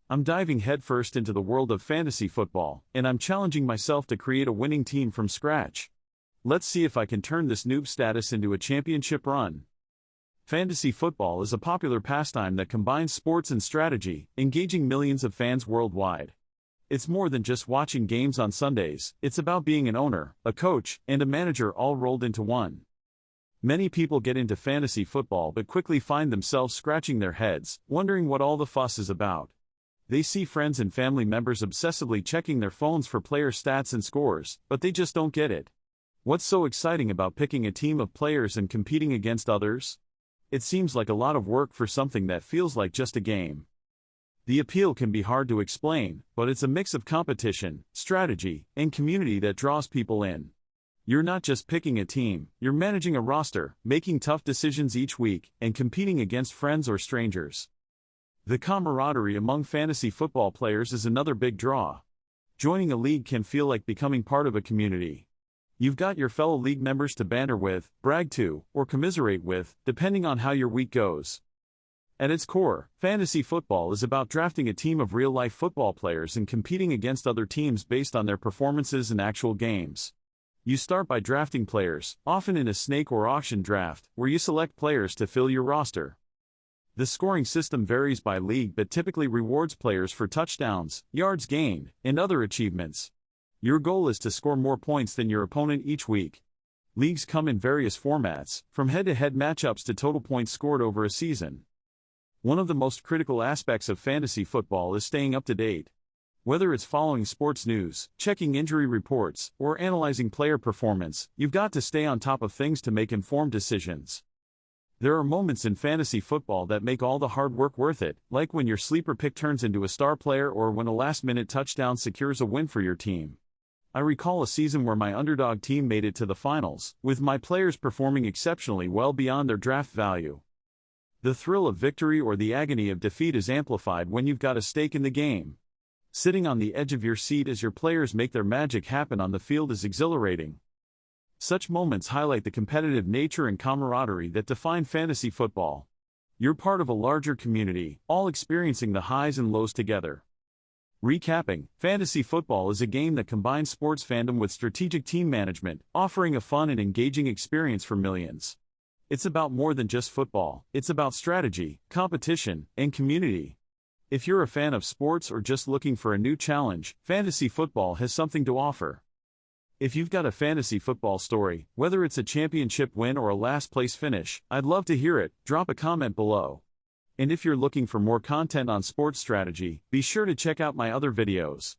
I'm diving headfirst into the world of fantasy football, and I'm challenging myself to create a winning team from scratch. Let's see if I can turn this noob status into a championship run. Fantasy football is a popular pastime that combines sports and strategy, engaging millions of fans worldwide. It's more than just watching games on Sundays, it's about being an owner, a coach, and a manager all rolled into one. Many people get into fantasy football but quickly find themselves scratching their heads, wondering what all the fuss is about. They see friends and family members obsessively checking their phones for player stats and scores, but they just don't get it. What's so exciting about picking a team of players and competing against others? It seems like a lot of work for something that feels like just a game. The appeal can be hard to explain, but it's a mix of competition, strategy, and community that draws people in. You're not just picking a team, you're managing a roster, making tough decisions each week, and competing against friends or strangers. The camaraderie among fantasy football players is another big draw. Joining a league can feel like becoming part of a community. You've got your fellow league members to banter with, brag to, or commiserate with, depending on how your week goes. At its core, fantasy football is about drafting a team of real-life football players and competing against other teams based on their performances in actual games. You start by drafting players, often in a snake or auction draft, where you select players to fill your roster. The scoring system varies by league but typically rewards players for touchdowns, yards gained, and other achievements. Your goal is to score more points than your opponent each week. Leagues come in various formats, from head-to-head matchups to total points scored over a season. One of the most critical aspects of fantasy football is staying up to date. Whether it's following sports news, checking injury reports, or analyzing player performance, you've got to stay on top of things to make informed decisions. There are moments in fantasy football that make all the hard work worth it, like when your sleeper pick turns into a star player or when a last-minute touchdown secures a win for your team. I recall a season where my underdog team made it to the finals, with my players performing exceptionally well beyond their draft value. The thrill of victory or the agony of defeat is amplified when you've got a stake in the game. Sitting on the edge of your seat as your players make their magic happen on the field is exhilarating. Such moments highlight the competitive nature and camaraderie that define fantasy football. You're part of a larger community, all experiencing the highs and lows together. Recapping, fantasy football is a game that combines sports fandom with strategic team management, offering a fun and engaging experience for millions. It's about more than just football, it's about strategy, competition, and community. If you're a fan of sports or just looking for a new challenge, fantasy football has something to offer. If you've got a fantasy football story, whether it's a championship win or a last-place finish, I'd love to hear it. Drop a comment below. And if you're looking for more content on sports strategy, be sure to check out my other videos.